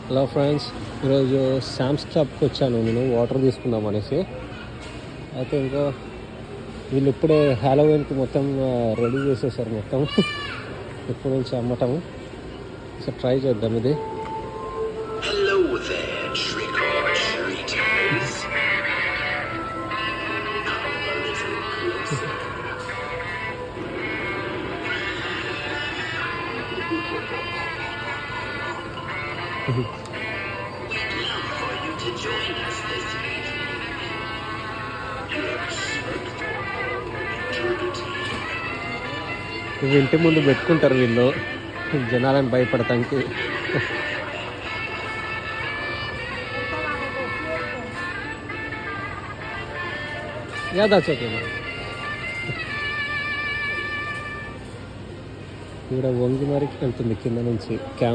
Hello friends, ఈరోజు శామ్స్ క్లబ్కి వచ్చాను నేను వాటర్ తీసుకుందాం అనేసి. అయితే ఇంకా వీళ్ళు ఇప్పుడే హ్యాలోవీన్కి మొత్తం రెడీ చేసేసారు మొత్తం. ఇప్పుడు నుంచి అమ్మటం. సో ట్రై చేద్దాం ఇది. ఇవి ఇంటి ముందు పెట్టుకుంటారు వీళ్ళు జనాలను భయపడటానికి. యాదాచోకే ఇక్కడ వంగి మరికి వెళ్తుంది కింద నుంచి కెమెరా.